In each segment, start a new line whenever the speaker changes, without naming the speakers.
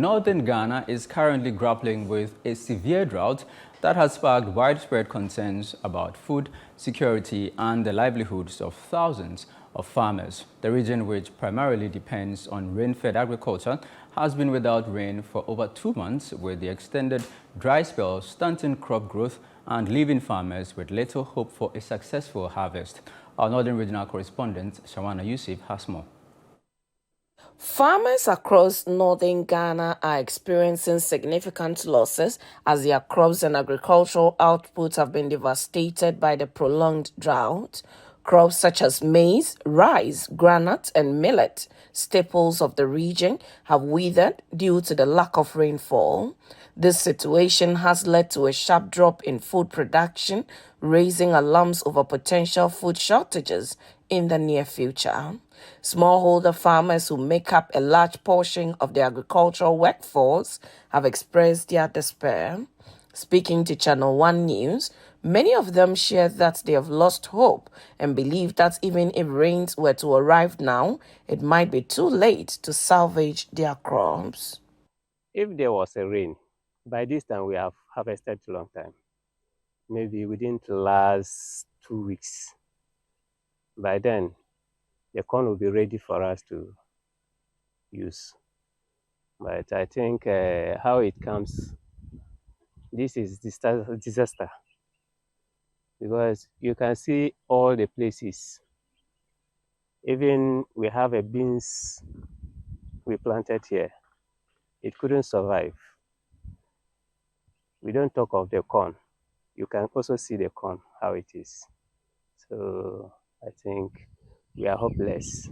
Northern Ghana is currently grappling with a severe drought that has sparked widespread concerns about food security and the livelihoods of thousands of farmers. The region, which primarily depends on rain-fed agriculture, has been without rain for over 2 months, with the extended dry spell stunting crop growth and leaving farmers with little hope for a successful harvest. Our Northern Regional correspondent, Shawana Yusuf, has more.
Farmers across northern Ghana are experiencing significant losses as their crops and agricultural output have been devastated by the prolonged drought. Crops such as maize, rice, groundnut, and millet, staples of the region, have withered due to the lack of rainfall. This situation has led to a sharp drop in food production, raising alarms over potential food shortages in the near future. Smallholder farmers, who make up a large portion of the agricultural workforce, have expressed their despair. Speaking to ChannelOne News, many of them share that they have lost hope and believe that even if rains were to arrive now, it might be too late to salvage their crops.
If there was a rain, by this time we have harvested a long time. Maybe within the last 2 weeks. By then, the corn will be ready for us to use. But I think how it comes, this is disaster. Because you can see all the places. Even we have a beans we planted here. It couldn't survive. We don't talk of the corn. You can also see the corn, how it is. So I think we are hopeless.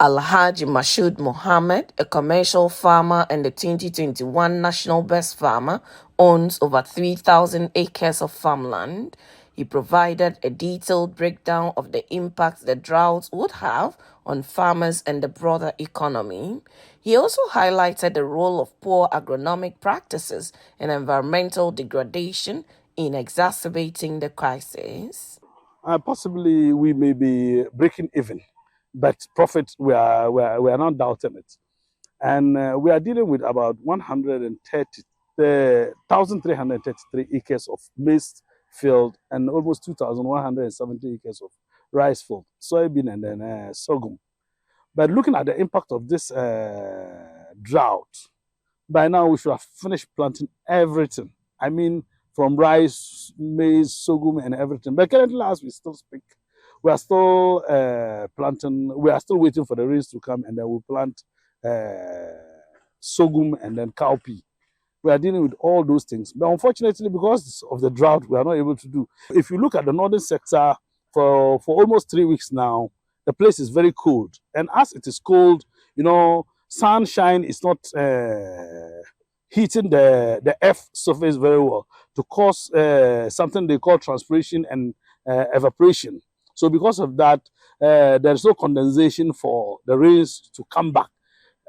Alhaji Mashood Mohammed, a commercial farmer and the 2021 National Best Farmer, owns over 3,000 acres of farmland. He provided a detailed breakdown of the impact the drought would have on farmers and the broader economy. He also highlighted the role of poor agronomic practices and environmental degradation in exacerbating the crisis.
Possibly we may be breaking even, but profit, we are not doubting it. And we are dealing with about 1,333 acres of maize field and almost 2,170 acres of rice field, soybean, and then sorghum. But looking at the impact of this drought, by now we should have finished planting everything. I mean, from rice, maize, sorghum, and everything. But currently, as we still speak, we are still planting. We are still waiting for the rains to come, and then we'll plant sorghum and then cowpea. We are dealing with all those things. But unfortunately, because of the drought, we are not able to do. If you look at the northern sector, for almost 3 weeks now, the place is very cold. And as it is cold, you know, sunshine is not heating the earth surface very well to cause something they call transpiration and evaporation. So because of that, there is no condensation for the rains to come back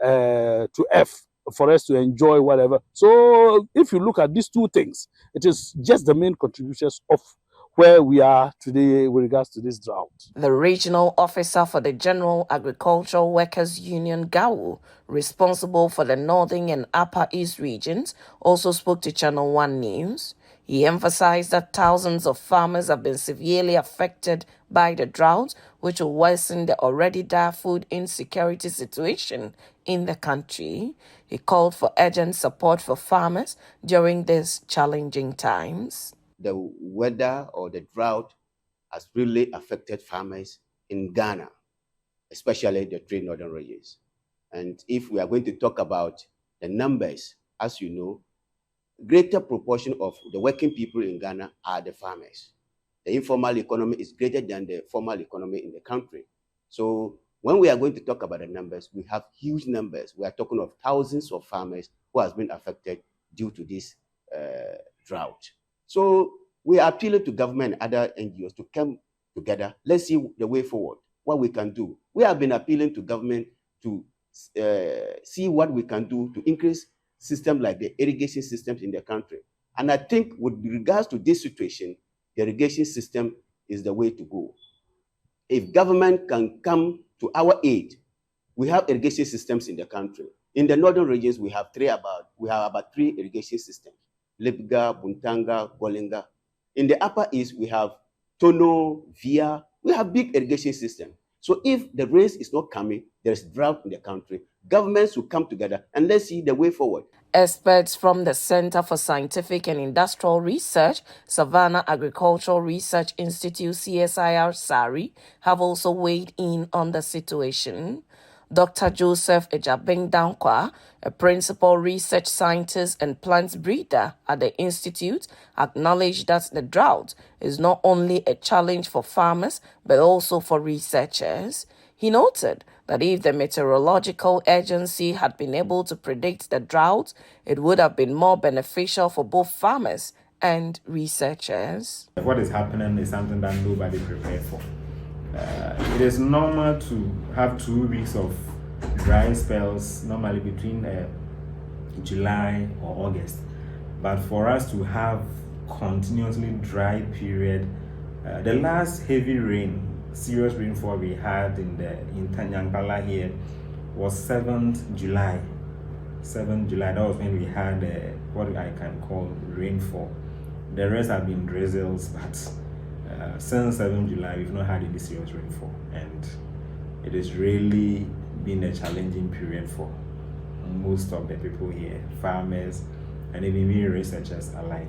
to earth for us to enjoy whatever. So if you look at these two things, it is just the main contributions of where we are today with regards to this drought.
The regional officer for the General Agricultural Workers Union, GAWU, responsible for the Northern and Upper East regions, also spoke to ChannelOne News. He emphasized that thousands of farmers have been severely affected by the drought, which will worsen the already dire food insecurity situation in the country. He called for urgent support for farmers during these challenging times.
The weather or the drought has really affected farmers in Ghana, especially the 3 northern regions. And if we are going to talk about the numbers, as you know, greater proportion of the working people in Ghana are the farmers. The informal economy is greater than the formal economy in the country. So when we are going to talk about the numbers, we have huge numbers. We are talking of thousands of farmers who has been affected due to this drought. So we are appealing to government and other NGOs to come together. Let's see the way forward, what we can do. We have been appealing to government to see what we can do to increase systems like the irrigation systems in the country. And I think with regards to this situation, the irrigation system is the way to go. If government can come to our aid, we have irrigation systems in the country. In the northern regions, we have about three irrigation systems: Lipga, Buntanga, Golinga. In the upper east, we have Tono, Via. We have big irrigation systems. So if the rain is not coming, there's drought in the country. Governments will come together and let's see the way forward.
Experts from the Center for Scientific and Industrial Research, Savannah Agricultural Research Institute, CSIR SARI, have also weighed in on the situation. Dr. Joseph Ejabeng-Dankwa, a principal research scientist and plant breeder at the institute, acknowledged that the drought is not only a challenge for farmers but also for researchers. He noted that if the meteorological agency had been able to predict the drought, it would have been more beneficial for both farmers and researchers.
What is happening is something that nobody prepared for. It is normal to have 2 weeks of dry spells, normally between July or August. But for us to have continuously dry period, the last heavy rain, serious rainfall we had in Tanyankala here was 7th July. 7th July, that was when we had what I can call rainfall. The rest have been drizzles, but since 7th July, we've not had any serious rainfall, and it has really been a challenging period for most of the people here, farmers, and even we researchers alike.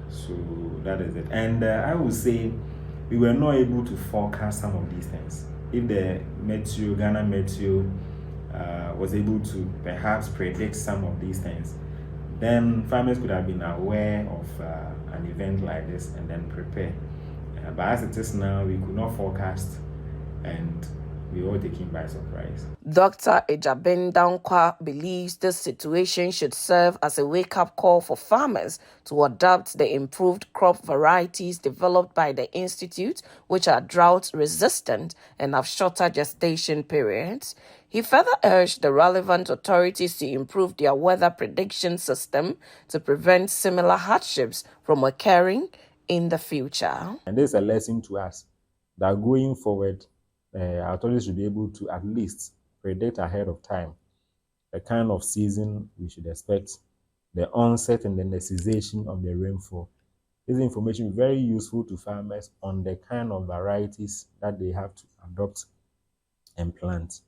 So that is it. And I would say we were not able to forecast some of these things. If the Ghana Meteo was able to perhaps predict some of these things, then farmers could have been aware of an event like this and then prepare. But as it is now, we could not forecast, and we were taken by surprise.
Dr. Ejabeng-Dankwa believes this situation should serve as a wake-up call for farmers to adopt the improved crop varieties developed by the Institute, which are drought-resistant and have shorter gestation periods. He further urged the relevant authorities to improve their weather prediction system to prevent similar hardships from occurring in the future.
And this is a lesson to us that going forward, authorities should be able to at least predict ahead of time the kind of season we should expect, the onset and then the cessation of the rainfall. This information is very useful to farmers on the kind of varieties that they have to adopt and plant.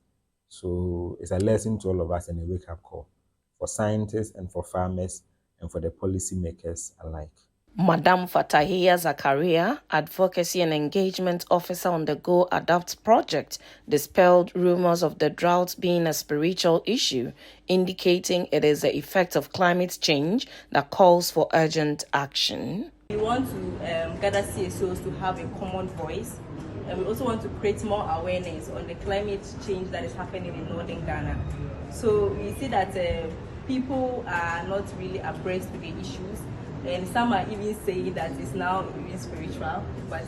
So it's a lesson to all of us and a wake-up call for scientists and for farmers and for the policymakers alike.
Madam Fatahia Zakaria, Advocacy and Engagement Officer on the Go Adapt project, dispelled rumors of the drought being a spiritual issue, indicating it is the effect of climate change that calls for urgent action.
We want to gather CSOs to have a common voice, and we also want to create more awareness on the climate change that is happening in northern Ghana. So we see that people are not really abreast with the issues, and some are even saying that it's now even spiritual, but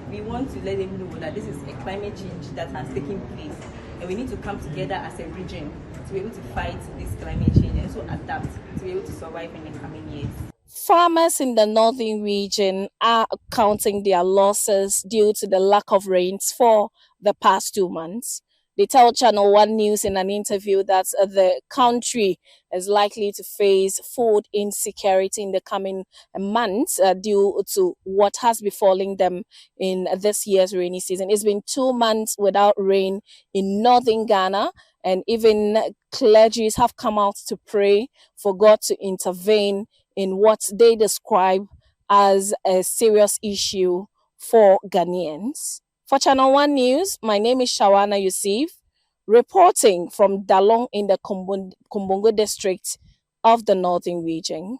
we want to let them know that this is a climate change that has taken place, and we need to come together as a region to be able to fight this climate change and so adapt to be able to survive in the coming years.
Farmers in the northern region are counting their losses due to the lack of rains for the past 2 months. They tell ChannelOne News in an interview that the country is likely to face food insecurity in the coming months due to what has befallen them in this year's rainy season. It's been 2 months without rain in northern Ghana, and even clergies have come out to pray for God to intervene in what they describe as a serious issue for Ghanaians. For ChannelOne News, my name is Shawana Yusuf, reporting from Dalong in the Kumbongo district of the Northern Region.